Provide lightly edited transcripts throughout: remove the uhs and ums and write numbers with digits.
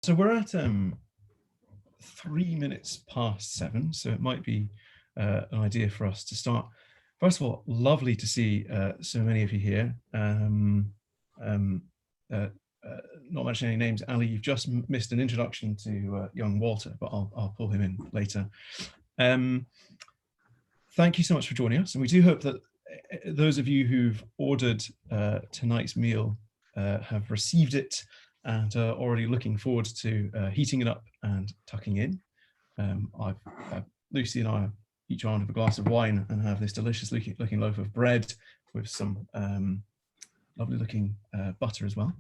So we're at 3 minutes past 7, so it might be an idea for us to start. First of all, lovely to see so many of you here. Not mentioning any names, Ali, you've just missed an introduction to young Walter, but I'll pull him in later. Thank you so much for joining us, and we do hope that those of you who've ordered tonight's meal have received it and are already looking forward to heating it up and tucking in. Lucy and I each armed have a glass of wine and have this delicious looking loaf of bread with some lovely looking butter as well.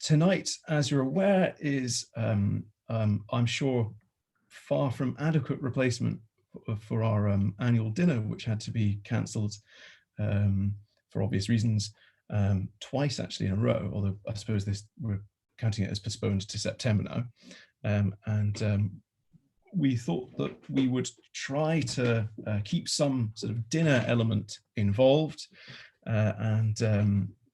Tonight, as you're aware, is I'm sure far from adequate replacement for our annual dinner, which had to be cancelled for obvious reasons twice actually in a row, although I suppose we're counting it as postponed to September now. We thought that we would try to keep some sort of dinner element involved, and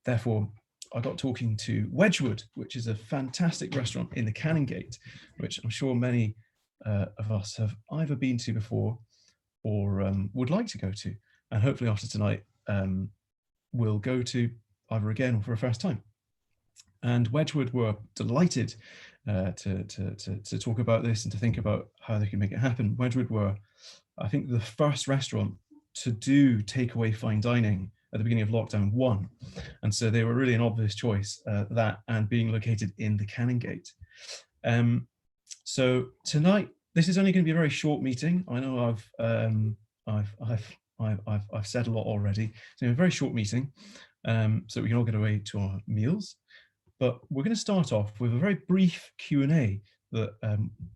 therefore I got talking to Wedgwood, which is a fantastic restaurant in the Canongate, which I'm sure many of us have either been to before or would like to go to, and hopefully after tonight we'll go to either again or for a first time. And Wedgwood were delighted to talk about this and to think about how they can make it happen. Wedgwood were, I think, the first restaurant to do takeaway fine dining at the beginning of lockdown 1. And so they were really an obvious choice, that and being located in the Canongate. So tonight, this is only going to be a very short meeting. I know I've said a lot already. So a very short meeting, so we can all get away to our meals. But we're going to start off with a very brief Q&A that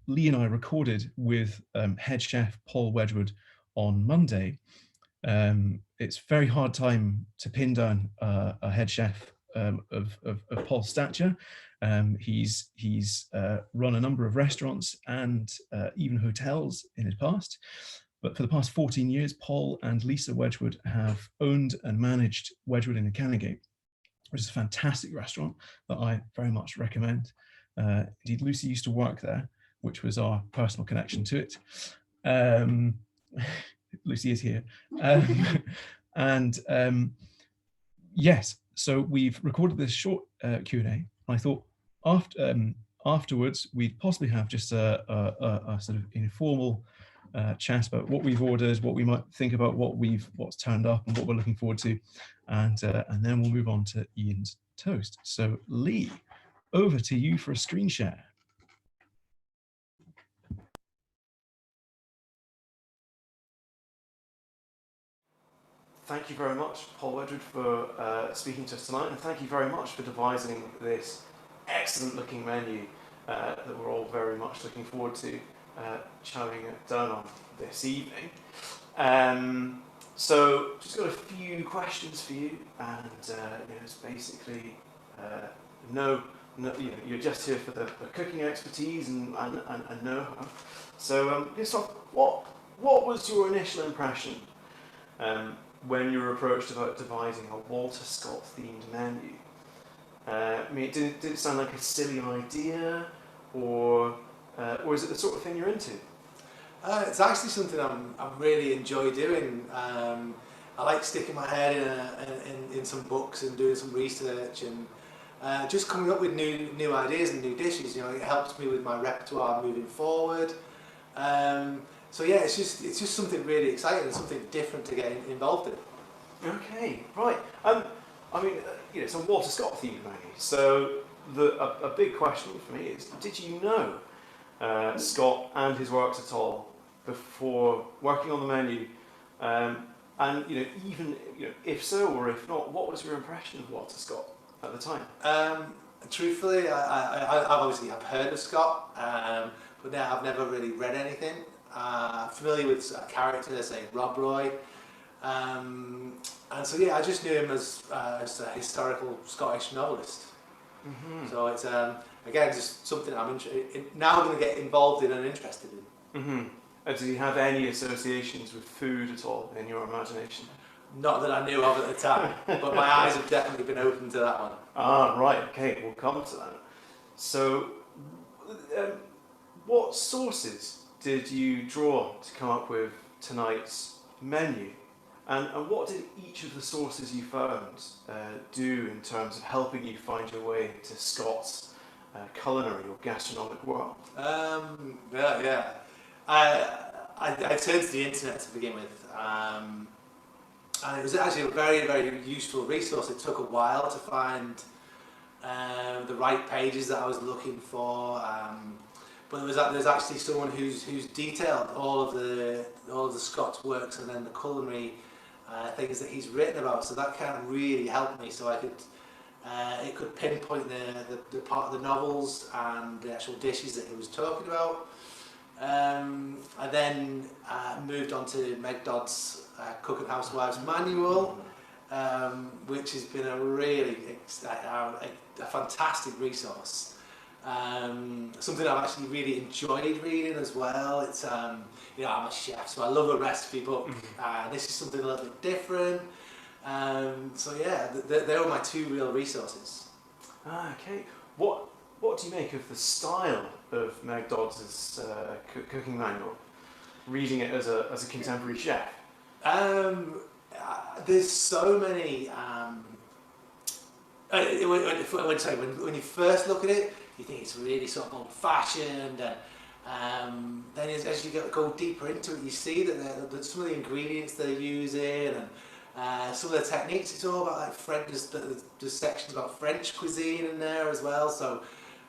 Lee and I recorded with head chef Paul Wedgwood on Monday. It's a very hard time to pin down a head chef of Paul's stature. He's run a number of restaurants and even hotels in his past. But for the past 14 years, Paul and Lisa Wedgwood have owned and managed Wedgwood in the Canongate, which is a fantastic restaurant that I very much recommend. Indeed, Lucy used to work there, which was our personal connection to it. Lucy is here. Yes, so we've recorded this short Q&A. I thought afterwards we'd possibly have just a sort of informal chat about what we've ordered, what we might think about what's turned up and what we're looking forward to, and then we'll move on to Iain's toast. So Lee, over to you for a screen share. Thank you very much, Paul Wedgwood, for speaking to us tonight, and thank you very much for devising this excellent looking menu that we're all very much looking forward to chowing down on this evening. So just got a few questions for you, and it's basically you're just here for the cooking expertise and know-how. So what was your initial impression when you were approached about devising a Walter Scott themed menu? Did it sound like a silly idea, or is it the sort of thing you're into? It's actually something I really enjoy doing. I like sticking my head in some books and doing some research and just coming up with new ideas and new dishes. It helps me with my repertoire moving forward. So yeah, it's just something really exciting and something different to get involved in. Okay, right. It's a Walter Scott themed menu. So a big question for me is: did you know Scott and his works at all before working on the menu? And even if so or if not, what was your impression of Walter Scott at the time? Truthfully, I've obviously heard of Scott, but I've never really read anything. I'm familiar with characters, say Rob Roy, and so yeah, I just knew him as a historical Scottish novelist. Mm-hmm. So it's again just something I'm now going to get involved in and interested in. Mm-hmm. Did he have any associations with food at all in your imagination? Not that I knew of at the time, but my eyes have definitely been open to that one. Ah, right, okay, we'll come to that. So, what sources did you draw to come up with tonight's menu? And what did each of the sources you found do in terms of helping you find your way to Scott's culinary or gastronomic world? Yeah. I turned to the internet to begin with, and it was actually a very, very useful resource. It took a while to find the right pages that I was looking for, but there's actually someone who's detailed all of the Scott's works and then the culinary things that he's written about. So that kind of really helped me. So I could it could pinpoint the part of the novels and the actual dishes that he was talking about. I then moved on to Meg Dodd's Cook and Housewives Manual, which has been a really a fantastic resource. Something I've actually really enjoyed reading as well. It's you know, I'm a chef, so I love a recipe book. This is something a little bit different. So yeah, they were my two real resources. Okay. What do you make of the style of Meg Dodd's cooking manual? Reading it as a contemporary chef. There's so many. When you first look at it, you think it's really sort of old-fashioned, and then as you go deeper into it, you see that some of the ingredients they're using and some of the techniques. It's all about like French. There's sections about French cuisine in there as well. So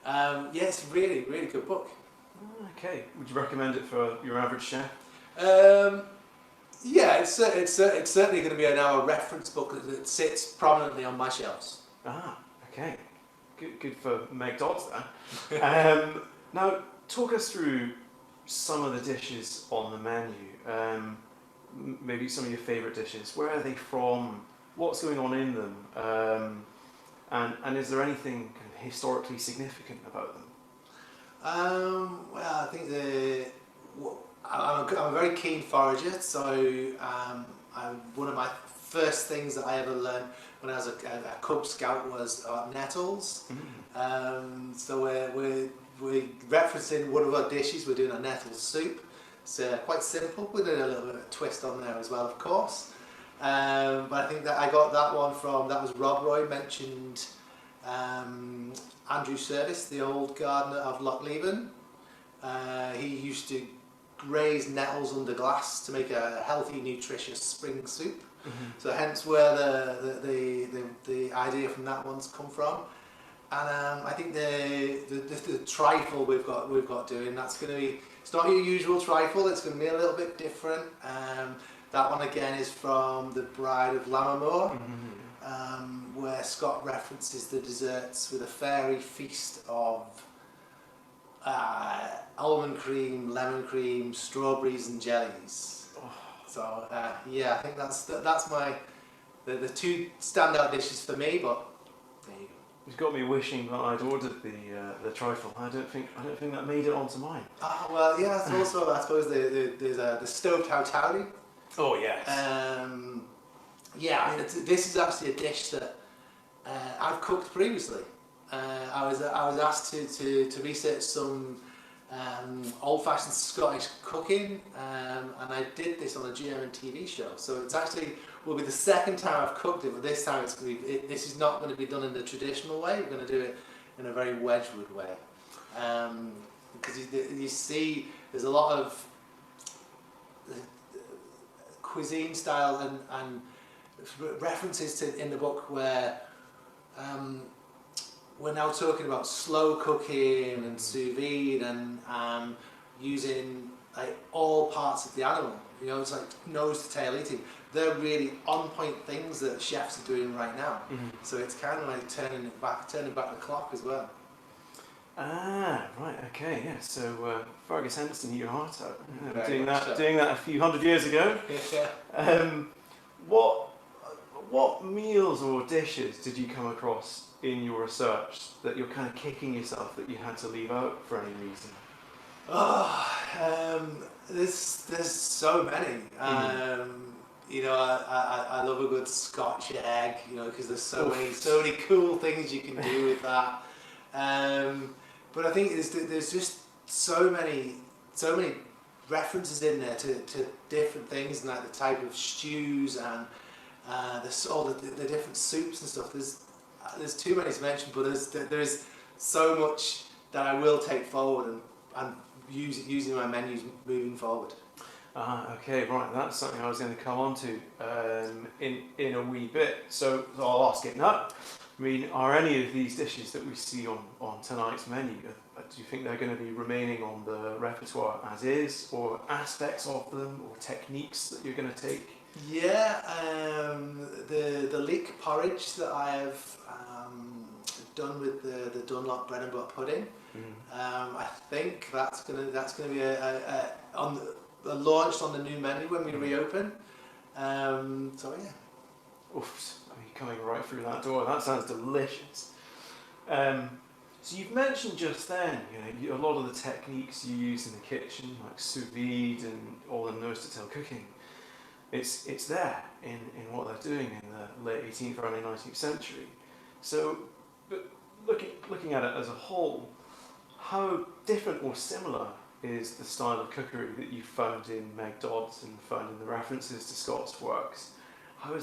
yeah, it's a really, really good book. Okay. Would you recommend it for your average chef? Yeah, it's certainly going to be now a reference book that sits prominently on my shelves. Ah, okay. Good for Meg Dodd's then. Now, talk us through some of the dishes on the menu. Maybe some of your favourite dishes. Where are they from? What's going on in them? And is there anything kind of historically significant about them? Well, I think I'm a very keen forager, so one of my first things that I ever learned when I was a Cub Scout was nettles. So we're referencing one of our dishes. We're doing a nettle soup. It's quite simple. We're doing a little bit of a twist on there as well, of course. But I think that I got that one from, that was Rob Roy mentioned Andrew Service, the old gardener of Lochleven. He used to raise nettles under glass to make a healthy, nutritious spring soup. So hence where the idea from that one's come from. And I think the trifle we've got doing, that's going to be, it's not your usual trifle, it's going to be a little bit different. That one again is from The Bride of Lammermoor, where Scott references the desserts with a fairy feast of almond cream, lemon cream, strawberries and jellies. So yeah, I think that's my the two standout dishes for me. But there you go. It's got me wishing that I'd ordered the trifle. I don't think that made it onto mine. Well, yeah. It's also, I suppose, there's the stoved howtowdy. Oh yes. Yeah, I mean, this is actually a dish that I've cooked previously. I was asked to research some old-fashioned Scottish cooking, and I did this on a German TV show. So it's actually will be the second time I've cooked it, but this time it's going to be. This is not going to be done in the traditional way. We're going to do it in a very Wedgwood way, because you see there's a lot of cuisine style and references to in the book where. We're now talking about slow cooking and sous vide and using like all parts of the animal. You know, it's like nose to tail eating. They're really on point things that chefs are doing right now. So it's kind of like turning back the clock as well. Ah, right, okay, yeah. So Fergus Henderson, eat your heart out. Yeah, Very doing that a few hundred years ago. What meals or dishes did you come across in your research that you're kind of kicking yourself that you had to leave out for any reason? There's so many. you know, I love a good Scotch egg, you know, because there's so many cool things you can do with that. But I think there's just so many references in there to different things, and like the type of stews and all the different soups and stuff. There's too many to mention, but there's so much that I will take forward and using my menus moving forward. Okay, right, that's something I was going to come on to in a wee bit. So I'll ask it now. I mean, are any of these dishes that we see on tonight's menu, do you think they're going to be remaining on the repertoire as is, or aspects of them, or techniques that you're going to take? Yeah, the leek porridge that I have done with the Dunlop bread and butter pudding. I think that's gonna be launched on the new menu when we reopen. So yeah. Oof, I mean, coming right through that door, that sounds delicious. So you've mentioned just then, you know, a lot of the techniques you use in the kitchen, like sous vide and all the nose to tail cooking. It's there in what they're doing in the late 18th, early 19th century. So, but looking at it as a whole, how different or similar is the style of cookery that you found in Meg Dodd's and found in the references to Scott's works? How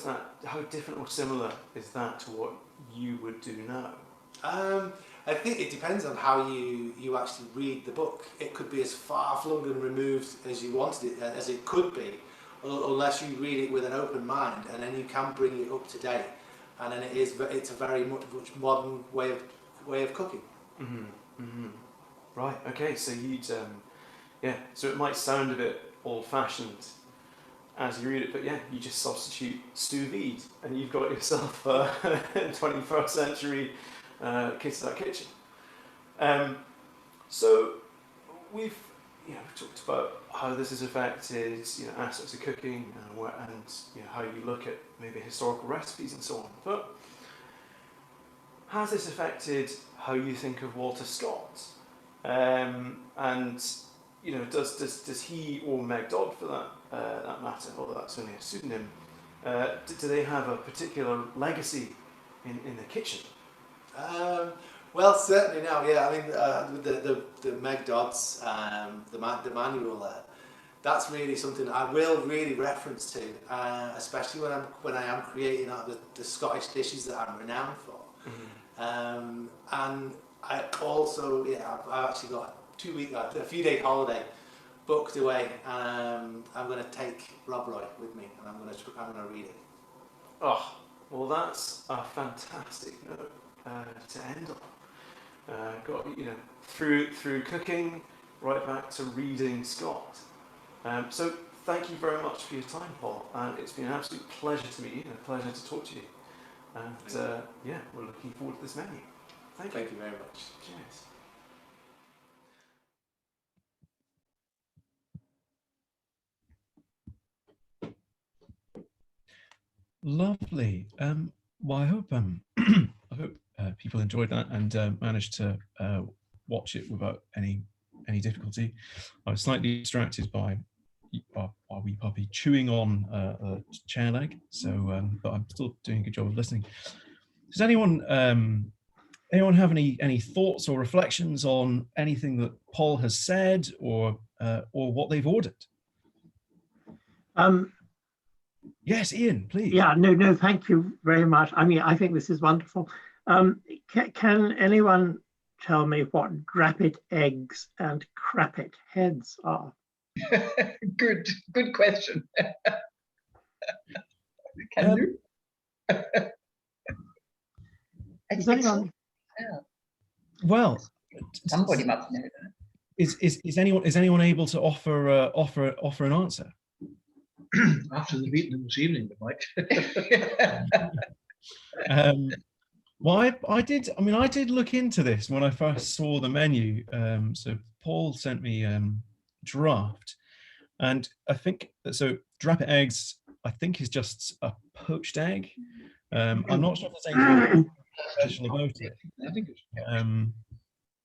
different or similar is that to what you would do now? I think it depends on how you actually read the book. It could be as far flung and removed as you wanted it, as it could be, unless you read it with an open mind, and then you can bring it up to date, and then it's a very much modern way of cooking. Right. Okay. So you'd so it might sound a bit old-fashioned as you read it, but yeah, you just substitute sous vide, and you've got yourself a 21st century kitted kitchen. So we've talked about how this has affected aspects of cooking and how you look at maybe historical recipes and so on. But has this affected how you think of Walter Scott? And does he, or Meg Dodd for that matter, although that's only a pseudonym, do they have a particular legacy in the kitchen? Well, certainly now, yeah. I mean, the Meg Dodd's, the manual there, that's really something I will really reference to, especially when I am creating the Scottish dishes that I'm renowned for. And I also, I've actually got a few day holiday booked away, and I'm going to take Rob Roy with me, and I'm going to read it. Oh, well, that's a fantastic note to end on. Got through cooking right back to reading Scott. So thank you very much for your time, Paul, and it's been an absolute pleasure to meet you and a pleasure to talk to you. And we're looking forward to this menu. Thank you very much. Cheers. Lovely. Well, I hope people enjoyed that and managed to watch it without any difficulty. I was slightly distracted by our wee puppy chewing on a chair leg, so but I'm still doing a good job of listening. Does anyone have any thoughts or reflections on anything that Paul has said or what they've ordered? Yes, Iain, please. Yeah, no, thank you very much. I mean, I think this is wonderful. Can anyone tell me what drappet eggs and crappet heads are? Good question. Can you? Does anyone? Yeah. Well, somebody must know that. Is anyone able to offer an answer? After they've eaten them this evening, they might. Well, I did look into this when I first saw the menu. So Paul sent me draft, and I think so. Drappet eggs, I think, is just a poached egg. I'm not sure if there's anything special about it. I think it's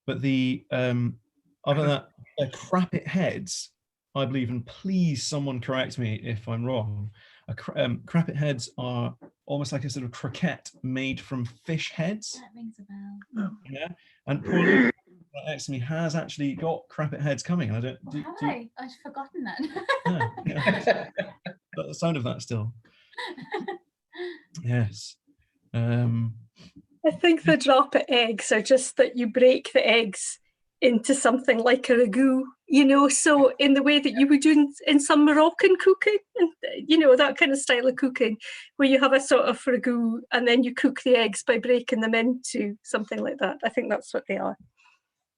but the other than that, the crappet heads, I believe, and please someone correct me if I'm wrong, Crappet heads are almost like a sort of croquette made from fish heads. That rings a bell. Yeah, and poor Luke next to me has actually got crappet heads coming. I don't. I'd forgotten that. Yeah. But the sound of that still. Yes. I think the drop at eggs are just that you break the eggs into something like a ragout, you know, so in the way that you would do in some Moroccan cooking, and you know, that kind of style of cooking, where you have a sort of ragout and then you cook the eggs by breaking them into something like that. I think that's what they are.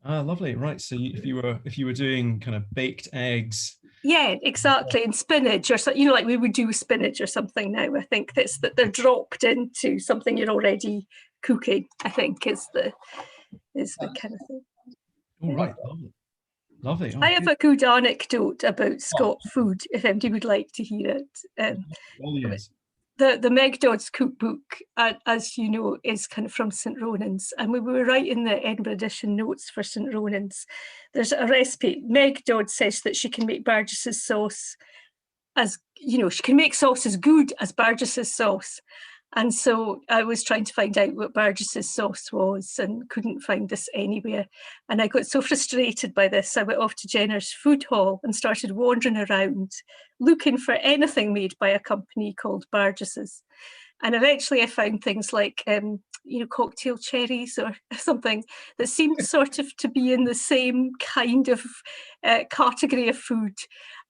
Ah, lovely. Right. So if you were doing kind of baked eggs. Yeah, exactly. And spinach, or so, you know, like we would do spinach or something now. I think that's that they're dropped into something you're already cooking. I think is the kind of thing. All right. Lovely. Oh, I have a good anecdote about Scot food, if anybody would like to hear it. yes. The Meg Dodd's cookbook, as you know, is kind of from St Ronan's, and we were writing the Edinburgh edition notes for St Ronan's. There's a recipe. Meg Dodd says that she can make Burgess's sauce as, you know, she can make sauce as good as Burgess's sauce. And so I was trying to find out what Burgess's sauce was and couldn't find this anywhere. And I got so frustrated by this, I went off to Jenner's Food Hall and started wandering around looking for anything made by a company called Burgess's. And eventually I found things like, you know, cocktail cherries or something that seemed sort of to be in the same kind of category of food.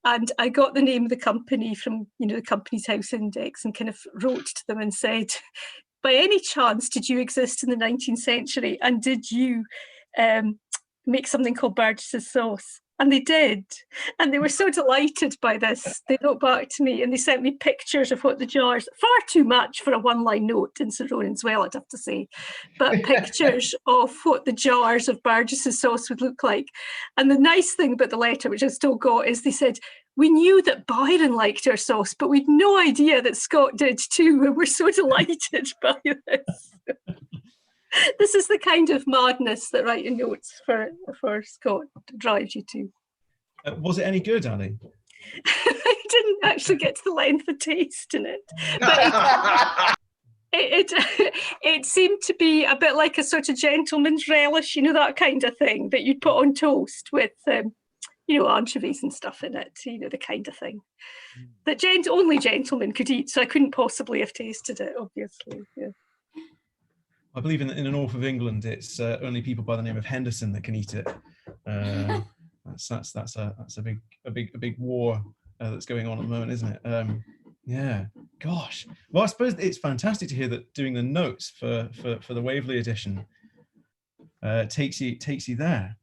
And I got the name of the company from, you know, the Company's House Index and kind of wrote to them and said, by any chance, did you exist in the 19th century? And did you make something called Burgess's sauce? And they did. And they were so delighted by this. They wrote back to me and they sent me pictures of what the jars, far too much for a one-line note in St Ronan's Well, I'd have to say, but pictures of what the jars of Burgess's sauce would look like. And the nice thing about the letter, which I still got, is they said, we knew that Byron liked our sauce, but we'd no idea that Scott did too. And we're so delighted by this. This is the kind of madness that writing notes for Scott drives you to. Was it any good, Ali? I didn't actually get to the length of taste in it, but it seemed to be a bit like a sort of gentleman's relish, you know, that kind of thing that you'd put on toast with, you know, anchovies and stuff in it, you know, the kind of thing that only gentlemen could eat. So I couldn't possibly have tasted it, obviously. Yeah. I believe in the north of England, it's only people by the name of Henderson that can eat it. That's a big war that's going on at the moment, isn't it? Yeah. Gosh. Well, I suppose it's fantastic to hear that doing the notes for the Waverley edition takes you there.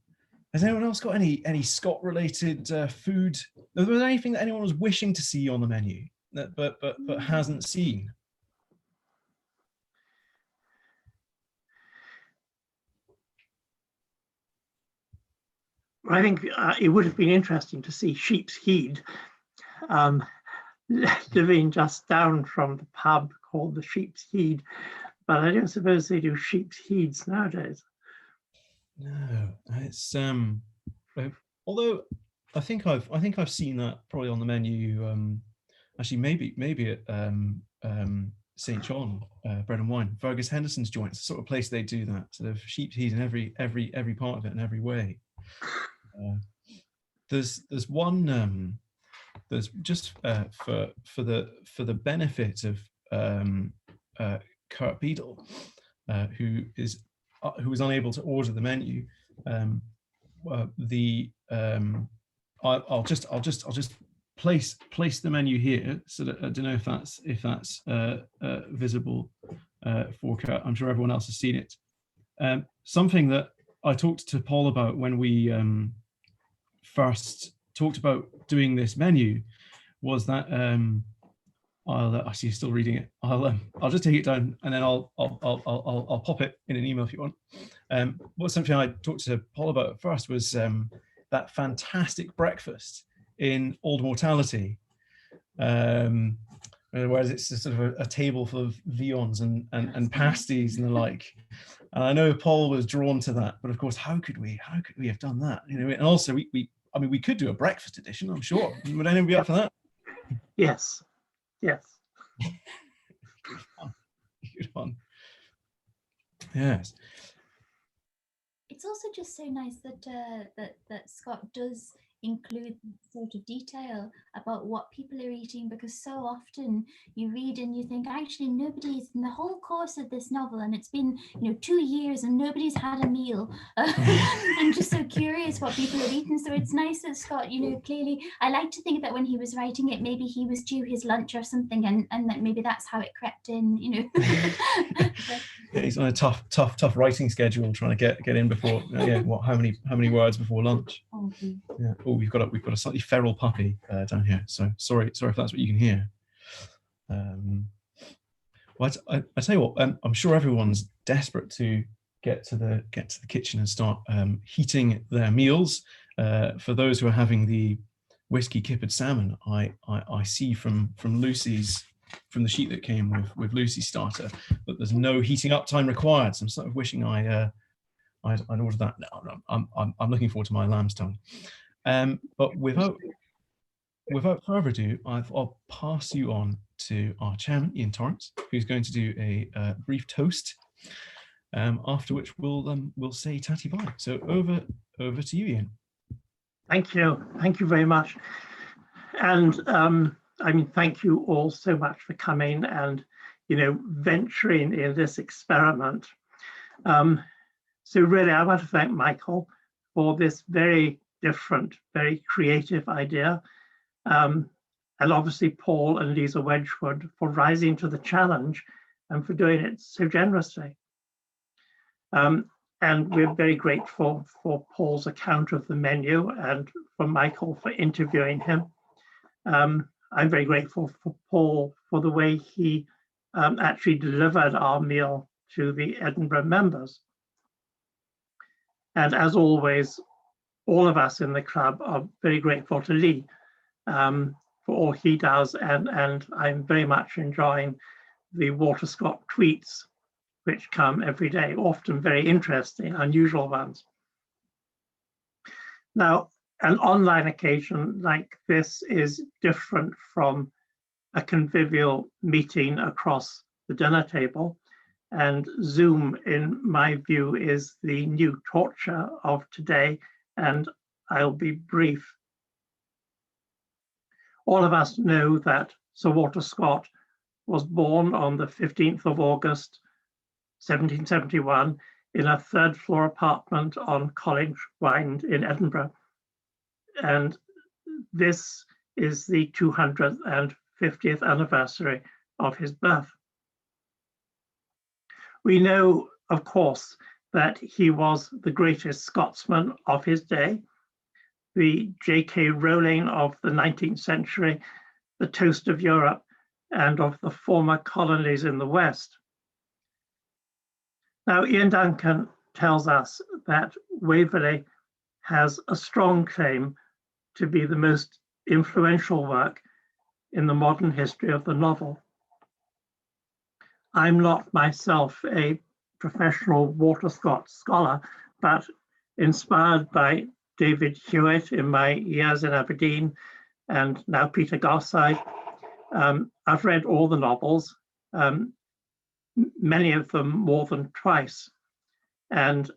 Has anyone else got any Scott-related food? Was there anything that anyone was wishing to see on the menu but hasn't seen? I think it would have been interesting to see Sheep's Head, living just down from the pub called the Sheep's Head, but I don't suppose they do sheep's heads nowadays. No, it's although I think I've seen that probably on the menu. Actually, maybe at St John Bread and Wine, Fergus Henderson's joint. It's the sort of place they do that sort of sheep's head in every part of it in every way. There's one there's just for the benefit of Kurt Beadle, who was unable to order the menu. I'll just place the menu here, so that I don't know if that's visible for Kurt. I'm sure everyone else has seen it. Something that I talked to Paul about when we first talked about doing this menu was that I'll actually still reading it. I'll just take it down and then I'll pop it in an email if you want. What's something I talked to Paul about at first was that fantastic breakfast in Old Mortality, whereas it's a sort of a table full of viands and pasties and the like. And I know Paul was drawn to that, but of course, how could we have done that? You know, and also we could do a breakfast edition, I'm sure. Would anyone be up for that? Yes. Yes. Good one. Good one. Yes. It's also just so nice that that Scott does include sort of detail about what people are eating, because so often you read and you think actually nobody's in the whole course of this novel, and it's been 2 years and nobody's had a meal. I'm just so curious what people have eaten. So it's nice that Scott, clearly, I like to think that when he was writing it, maybe he was due his lunch or something, and that maybe that's how it crept in. Yeah, he's on a tough writing schedule, trying to get in before. How many words before lunch? Yeah. Oh, we've got a slightly feral puppy down here. So sorry if that's what you can hear. Well, I tell you what, I'm sure everyone's desperate to get to the kitchen and start heating their meals. For those who are having the whiskey kippered salmon, I see from Lucy's, from the sheet that came with Lucy's starter, that there's no heating up time required. So I'm sort of wishing I'd ordered that. No, I'm looking forward to my lamb's tongue. But without further ado, I'll pass you on to our chairman, Iain Torrance, who's going to do a brief toast. After which we'll say tatty bye. So over to you, Iain. Thank you very much. And thank you all so much for coming and venturing in this experiment. So really, I want to thank Michael for this very different, very creative idea. And obviously Paul and Lisa Wedgwood for rising to the challenge and for doing it so generously. And we're very grateful for Paul's account of the menu and for Michael for interviewing him. I'm very grateful for Paul for the way he actually delivered our meal to the Edinburgh members. And as always, all of us in the club are very grateful to Lee for all he does, and I'm very much enjoying the Waterscott tweets, which come every day, often very interesting, unusual ones. Now, an online occasion like this is different from a convivial meeting across the dinner table, and Zoom, in my view, is the new torture of today, and I'll be brief. All of us know that Sir Walter Scott was born on the 15th of August, 1771, in a third-floor apartment on College Wynd in Edinburgh. And this is the 250th anniversary of his birth. We know, of course, that he was the greatest Scotsman of his day, the J.K. Rowling of the 19th century, the toast of Europe, and of the former colonies in the West. Now, Ian Duncan tells us that Waverley has a strong claim to be the most influential work in the modern history of the novel. I'm not myself a professional Waterscott scholar, but inspired by David Hewitt in my years in Aberdeen and now Peter Garside, I've read all the novels, many of them more than twice, and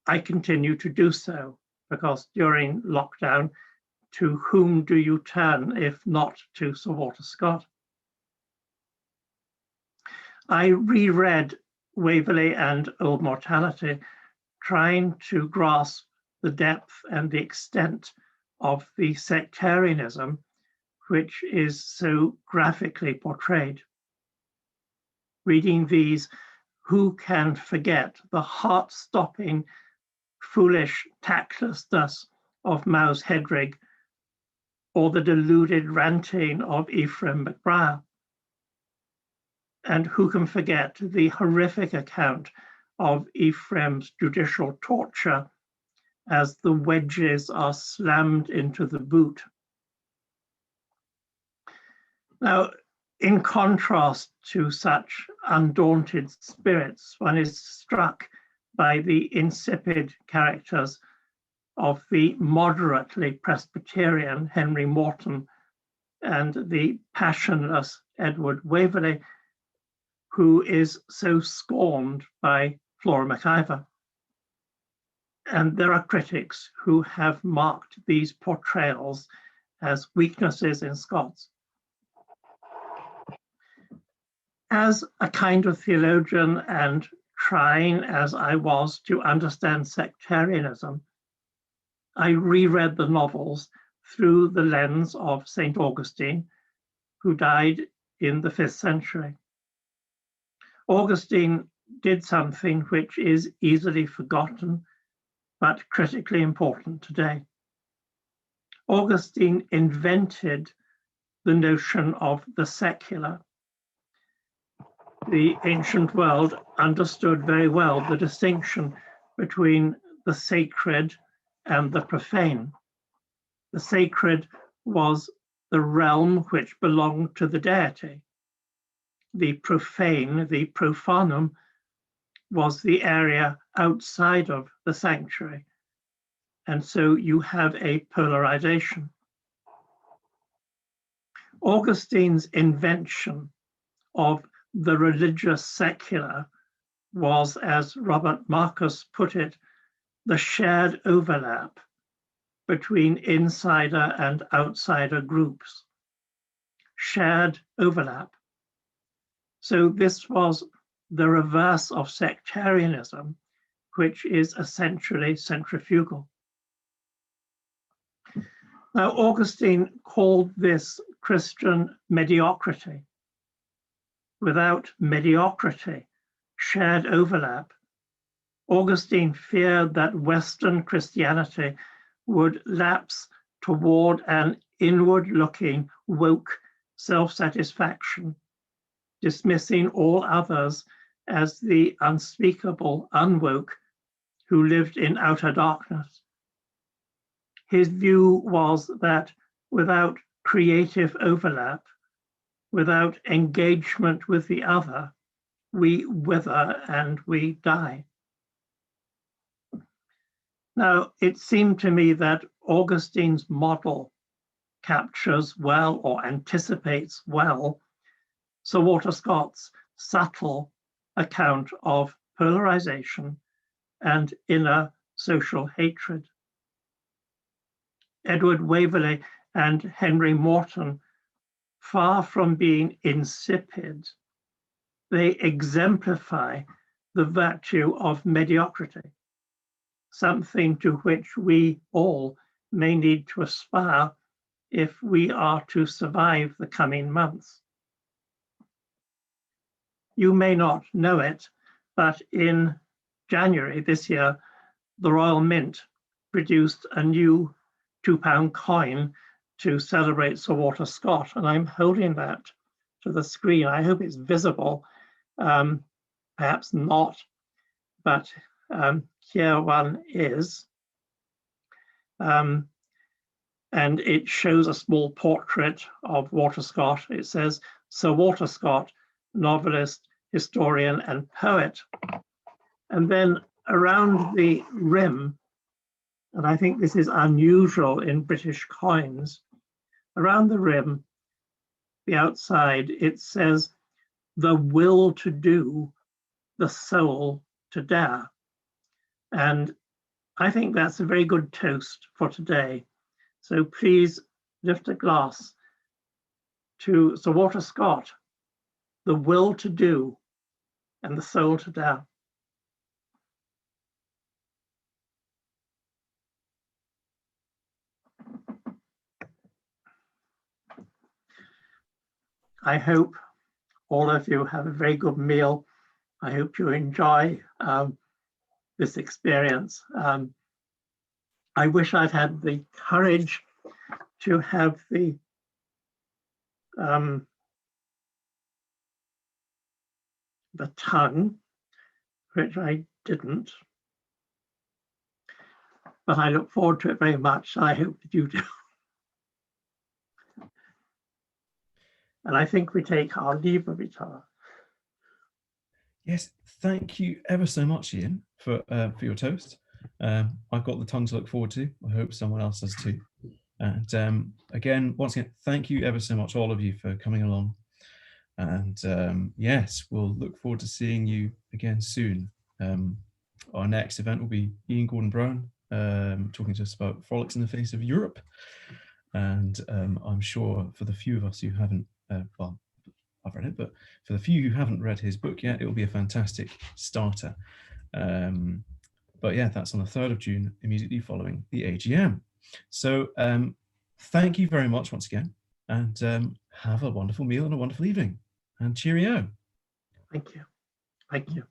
I continue to do so because during lockdown, to whom do you turn if not to Sir Walter Scott? I reread Waverley and Old Mortality, trying to grasp the depth and the extent of the sectarianism which is so graphically portrayed. Reading these, who can forget the heart-stopping, foolish tactlessness of Mow's Hedrig, or the deluded ranting of Ephraim McBriar? And who can forget the horrific account of Ephraim's judicial torture as the wedges are slammed into the boot? Now, in contrast to such undaunted spirits, one is struck by the insipid characters of the moderately Presbyterian Henry Morton and the passionless Edward Waverley, who is so scorned by Flora MacIver. And there are critics who have marked these portrayals as weaknesses in Scots. As a kind of theologian, and trying as I was to understand sectarianism, I reread the novels through the lens of St. Augustine, who died in the 5th century. Augustine did something which is easily forgotten, but critically important today. Augustine invented the notion of the secular. The ancient world understood very well the distinction between the sacred and the profane. The sacred was the realm which belonged to the deity. The profane, the profanum, was the area outside of the sanctuary. And so you have a polarization. Augustine's invention of the religious secular was, as Robert Marcus put it, the shared overlap between insider and outsider groups. Shared overlap. So this was the reverse of sectarianism, which is essentially centrifugal. Now, Augustine called this Christian mediocrity. Without mediocrity, shared overlap, Augustine feared that Western Christianity would lapse toward an inward-looking, woke self-satisfaction, dismissing all others as the unspeakable, unwoke, who lived in outer darkness. His view was that without creative overlap, without engagement with the other, we wither and we die. Now, it seemed to me that Augustine's model captures well, or anticipates well, Sir Walter Scott's subtle account of polarization and inner social hatred. Edward Waverley and Henry Morton, far from being insipid, they exemplify the virtue of mediocrity, something to which we all may need to aspire if we are to survive the coming months. You may not know it, but in January this year, the Royal Mint produced a new £2 coin to celebrate Sir Walter Scott, and I'm holding that to the screen. I hope it's visible, perhaps not, but here one is. And it shows a small portrait of Walter Scott. It says, Sir Walter Scott, novelist, historian, and poet. And then around the rim, and I think this is unusual in British coins, around the rim, the outside, it says, the will to do, the soul to dare. And I think that's a very good toast for today. So please lift a glass to Sir Walter Scott, the will to do and the soul to dare. I hope all of you have a very good meal. I hope you enjoy this experience. I wish I'd had the courage to have the tongue, which I didn't. But I look forward to it very much. I hope that you do. And I think we take our leave of each other. Yes, thank you ever so much, Iain, for your toast. I've got the tongue to look forward to. I hope someone else does too. And again, once again, thank you ever so much, all of you, for coming along. And yes, we'll look forward to seeing you again soon. Our next event will be Ian Gordon-Brown talking to us about Frolics in the Face of Europe. And I'm sure for the few of us who haven't, well, I've read it, but for the few who haven't read his book yet, it will be a fantastic starter. But yeah, that's on the 3rd of June, immediately following the AGM. So thank you very much once again, and have a wonderful meal and a wonderful evening. And cheerio. Thank you. Thank you.